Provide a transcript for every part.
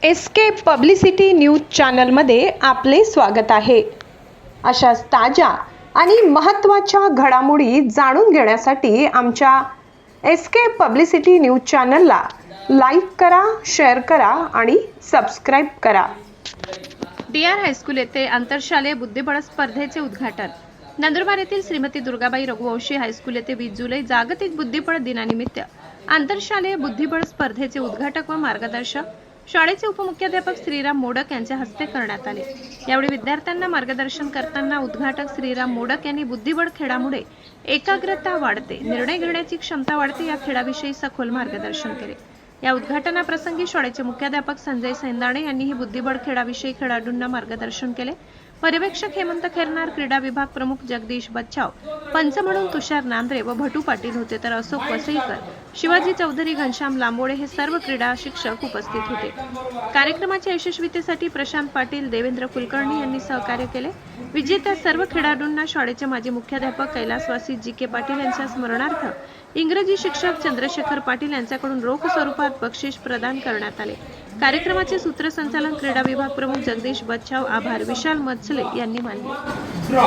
SK publicity news चॅनलमध्ये आपले स्वागत आहे। अशाच ताज्या आणि महत्त्वाच्या घडामोडी जाणून घेण्यासाठी आमच्या एसके पब्लिसिटी न्यूज चॅनलला लाईक करा, शेअर करा आणि सबस्क्राइब करा। DR हायस्कूल येथे आंतरशालेय बुद्धिबळ स्पर्धेचे उद्घाटन। नंदुरबार येथील श्रीमती दुर्गाबाई रघुवंशी हायस्कूल येथे 20 जुलै जागतिक बुद्धिबळ दिनानिमित्त आंतरशालेय बुद्धिबळ स्पर्धेचे उद्घाटक व मार्गदर्शक शाळेचे उपमुख्याध्यापक श्रीराम मोडक यांच्या हस्ते करण्यात आले। यावेळी विद्यार्थ्यांना मार्गदर्शन करताना उद्घाटक श्रीराम मोडक यांनी बुद्धिबळ खेळामुळे एकाग्रता वाढते, निर्णय घेण्याची क्षमता वाढते या खेळाविषयी सखोल मार्गदर्शन केले। या उद्घाटनाप्रसंगी शाळेचे मुख्याध्यापक संजय सैंदाणे यांनी ही बुद्धिबळ खेळाविषयी खेळाडूंना मार्गदर्शन केले। पर्यवेक्षक हेमंत खेरनार, क्रीडा विभाग प्रमुख जगदीश बच्चाव, पंच म्हणून तुषार नांद्रे व भटू पाटील होते, तर अशोक वसईकर, शिवाजी चौधरी, घनश्याम लांबोळे हे सर्व क्रीडा शिक्षक उपस्थित होते। कार्यक्रमाच्या यशस्वीतेसाठी प्रशांत पाटील, देवेंद्र कुलकर्णी यांनी सहकार्य केले। विजेत्या सर्व खेळाडूंना शाळेचे माजी मुख्याध्यापक कैलासवासी जी.के. पाटील यांच्या स्मरणार्थ इंग्रजी शिक्षक चंद्रशेखर पाटील यांच्याकडून रोख स्वरूपात बक्षीस प्रदान करण्यात आले। कार्यक्रमाचे सूत्रसंचालन क्रीडा विभाग प्रमुख जगदीश बच्चाव, आभार विशाल मत्सले यांनी मानले। ड्रॉ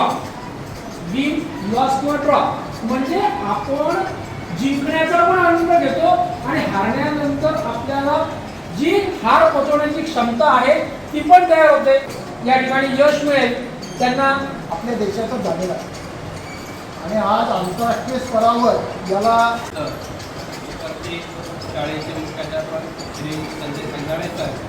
विन लॉस किंवा ड्रॉ म्हणजे आपण जिंकण्याचा पण आनंद घेतो आणि हारण्यानंतर आपल्याला जी हार पचवण्याची क्षमता आहे ती पण तयार होते। या ठिकाणी यश मिळेल त्यांना आपल्या देशाचं झालेलं आहे आणि आज आंतरराष्ट्रीय स्तरावर याला शाळेचे मुख्याध्यापक श्री संजय सैंदाणे सर